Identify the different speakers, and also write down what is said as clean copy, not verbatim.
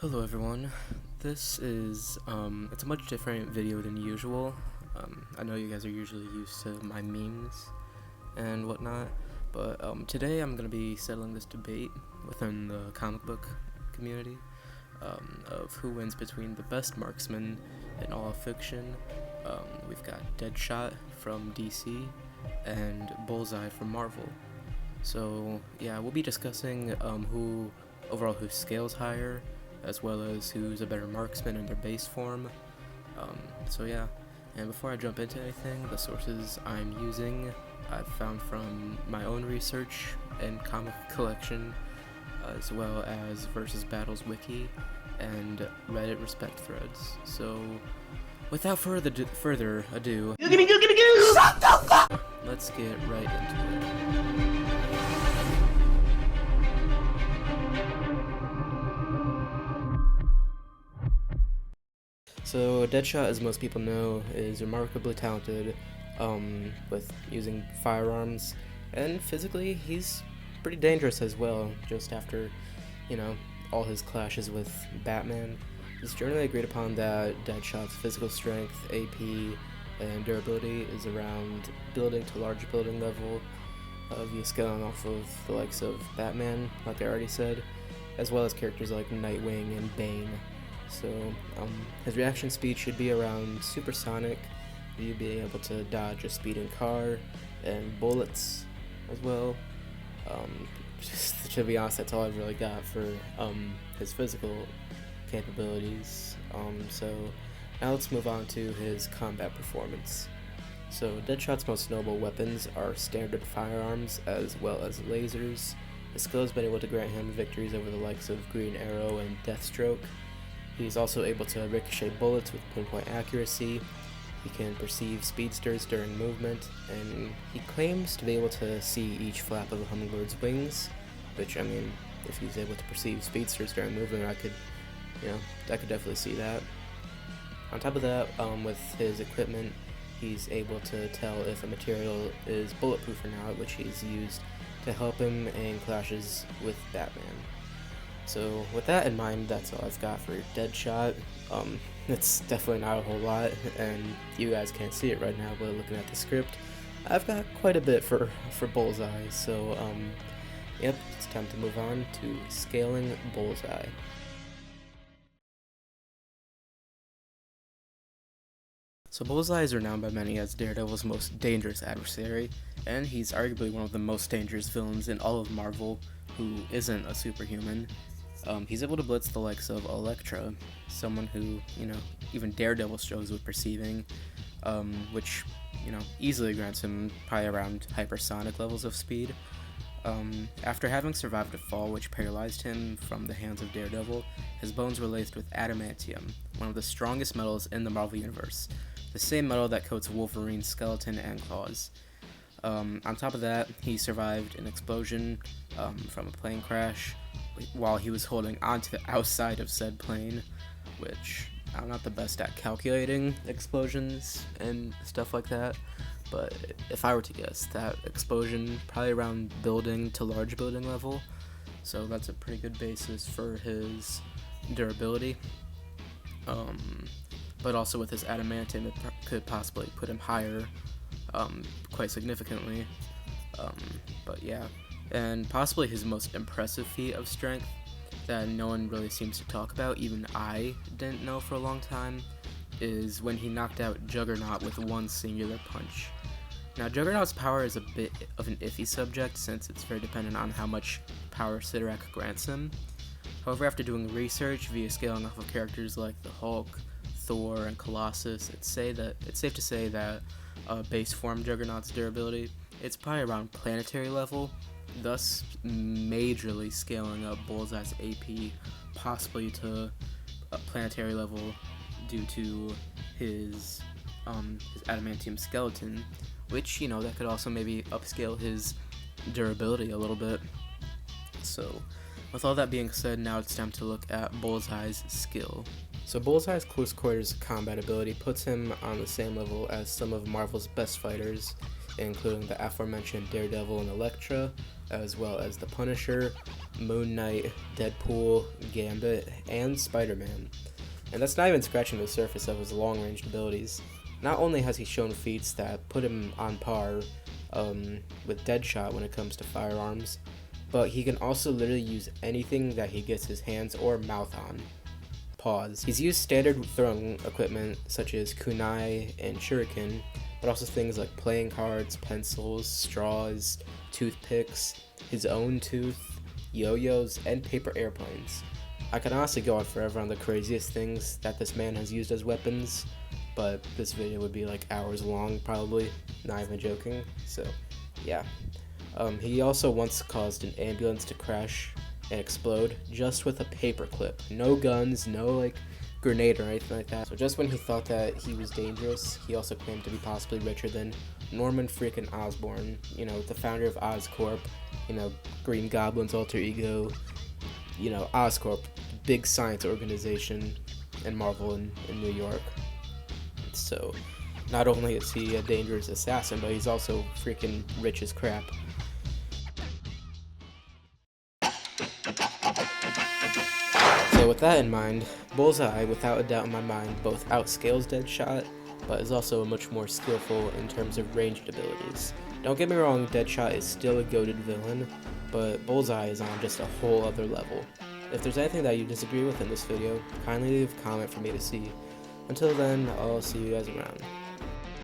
Speaker 1: Hello everyone, this is, it's a much different video than usual. I know you guys are usually used to my memes and whatnot, but today I'm going to be settling this debate within the comic book community of who wins between the best marksman in all of fiction. We've got Deadshot from DC and Bullseye from Marvel. So yeah, we'll be discussing who scales higher, as well as who's a better marksman in their base form. So yeah, and before I jump into anything, the sources I'm using I've found from my own research and comic collection, as well as Versus Battles wiki and Reddit respect threads. So without further ado,
Speaker 2: Shut the fuck!
Speaker 1: Let's get right into it. So Deadshot, as most people know, is remarkably talented with using firearms, and physically he's pretty dangerous as well, just after, all his clashes with Batman. It's generally agreed upon that Deadshot's physical strength, AP, and durability is around building to large building level, via scaling off of the likes of Batman, like I already said, as well as characters like Nightwing and Bane. So his reaction speed should be around supersonic, you being able to dodge a speeding car and bullets as well. Just to be honest, that's all I've really got for his physical capabilities. So now let's move on to his combat performance. So Deadshot's most notable weapons are standard firearms as well as lasers. His skill has been able to grant him victories over the likes of Green Arrow and Deathstroke. He's also able to ricochet bullets with pinpoint accuracy. He can perceive speedsters during movement, and he claims to be able to see each flap of a hummingbird's wings, which, I mean, if he's able to perceive speedsters during movement, I could definitely see that. On top of that, with his equipment, he's able to tell if a material is bulletproof or not, which he's used to help him in clashes with Batman. So with that in mind, that's all I've got for Deadshot. It's definitely not a whole lot, and you guys can't see it right now, but looking at the script, I've got quite a bit for Bullseye. So yep, it's time to move on to scaling Bullseye. So Bullseye is renowned by many as Daredevil's most dangerous adversary, and he's arguably one of the most dangerous villains in all of Marvel who isn't a superhuman. He's able to blitz the likes of Elektra, someone who, even Daredevil struggles with perceiving, which, easily grants him probably around hypersonic levels of speed. After having survived a fall which paralyzed him from the hands of Daredevil, his bones were laced with adamantium, one of the strongest metals in the Marvel Universe, the same metal that coats Wolverine's skeleton and claws. On top of that, he survived an explosion from a plane crash while he was holding onto the outside of said plane, which I'm not the best at calculating explosions and stuff like that, but if I were to guess, that explosion probably around building to large building level, so that's a pretty good basis for his durability. But also with his adamantium, it could possibly put him higher quite significantly. But yeah, and possibly his most impressive feat of strength that no one really seems to talk about, even I didn't know for a long time, is when he knocked out Juggernaut with one singular punch. Now, Juggernaut's power is a bit of an iffy subject since it's very dependent on how much power Sidorak grants him. However, after doing research via scaling off of characters like the Hulk, Thor, and Colossus, it's safe to say that base form Juggernaut's durability, it's probably around planetary level, thus majorly scaling up Bullseye's AP possibly to a planetary level due to his adamantium skeleton, which, that could also maybe upscale his durability a little bit. So with all that being said, now it's time to look at Bullseye's skill. So Bullseye's close quarters combat ability puts him on the same level as some of Marvel's best fighters. including the aforementioned Daredevil and Elektra, as well as the Punisher, Moon Knight, Deadpool, Gambit, and Spider-Man. And that's not even scratching the surface of his long-range abilities. Not only has he shown feats that put him on par with Deadshot when it comes to firearms, but he can also literally use anything that he gets his hands or mouth on. Pause. He's used standard throwing equipment such as kunai and shuriken, but also things like playing cards, pencils, straws, toothpicks, his own tooth, yo-yos, and paper airplanes. I could honestly go on forever on the craziest things that this man has used as weapons, but this video would be like hours long probably, not even joking, so yeah. He also once caused an ambulance to crash and explode just with a paper clip. No guns, no like grenade or anything like that. So just when he thought that he was dangerous, he also claimed to be possibly richer than Norman freaking Osborn, you know, the founder of Oscorp, you know, Green Goblin's alter ego, you know, Oscorp, big science organization in Marvel in New York. So not only is he a dangerous assassin, but he's also freaking rich as crap. So with that in mind, Bullseye, without a doubt in my mind, both outscales Deadshot, but is also much more skillful in terms of ranged abilities. Don't get me wrong, Deadshot is still a goated villain, but Bullseye is on just a whole other level. If there's anything that you disagree with in this video, kindly leave a comment for me to see. Until then, I'll see you guys around.